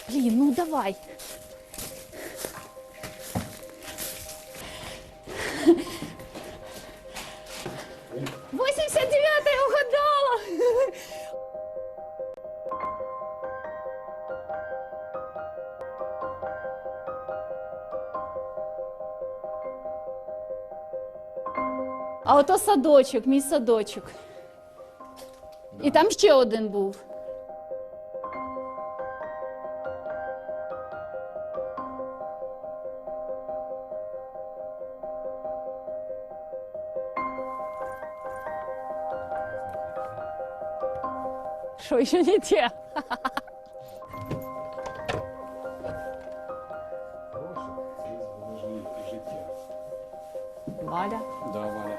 Блін, ну давай. «89-й угадала! А ото садочок, мій садочок. І там ще один був. Що, ще не те? Валя. Да, Валя.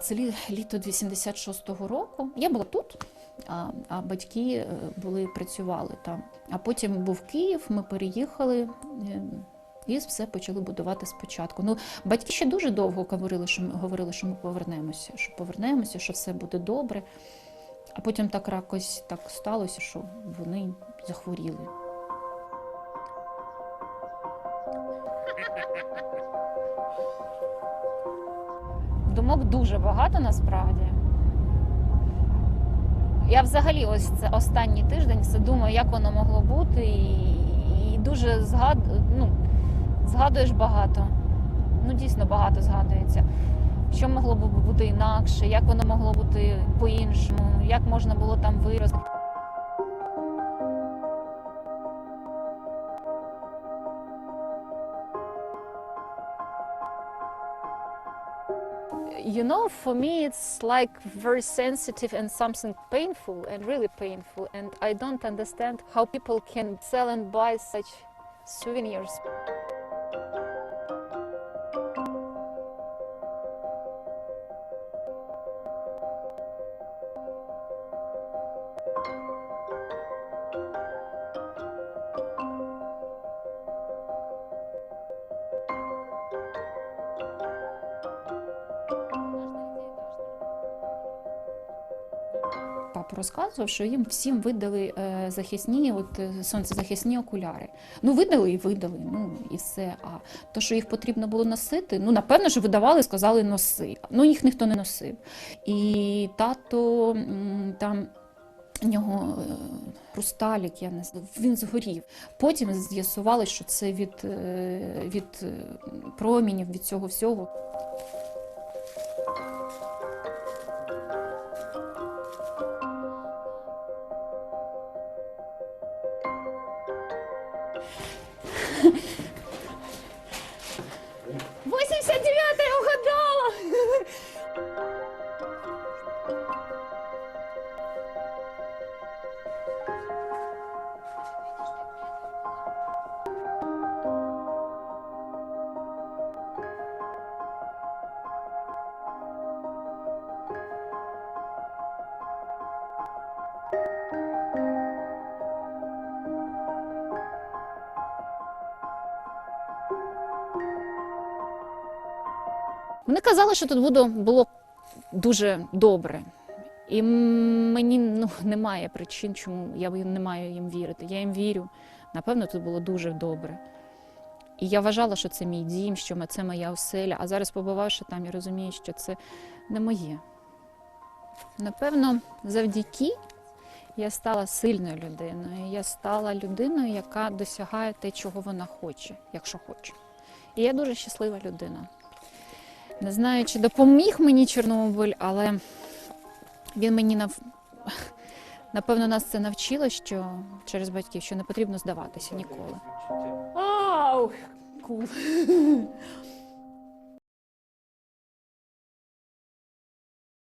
Це літо 86-го року. Я була тут, а батьки працювали там. А потім був Київ, ми переїхали і все почали будувати спочатку. Ну, батьки ще дуже довго говорили, що ми повернемося, що все буде добре. А потім якось так сталося, що вони захворіли. Думок дуже багато насправді. Я взагалі ось це останній тиждень все думаю, як воно могло бути, і дуже згадуєш багато. Ну, дійсно багато згадується. Що могло б бути інакше, як воно могло бути по-іншому, як можна було там вирости. You know, for me it's like very sensitive and something painful and really painful, and I don't understand how people can sell and buy such souvenirs. Папа розказував, що їм всім видали захисні, сонцезахисні окуляри. Ну, видали і видали, ну і все. А то, що їх потрібно було носити, ну, напевно, що видавали, сказали носи. Ну, їх ніхто не носив. І тато там, у нього хрусталік, я не знаю, він згорів. Потім з'ясували, що це від промінів, від цього всього. «89-й угадала! Вони казали, що тут було дуже добре. І мені немає причин, чому я не маю їм вірити. Я їм вірю. Напевно, тут було дуже добре. І я вважала, що це мій дім, що це моя оселя. А зараз, побувавши там, я розумію, що це не моє. Напевно, завдяки я стала сильною людиною. Я стала людиною, яка досягає те, чого вона хоче, якщо хоче. І я дуже щаслива людина. Не знаю, чи допоміг мені Чорнобиль, але він мені, напевно, нас це навчило, що через батьків, що не потрібно здаватися ніколи. Ау! Кул.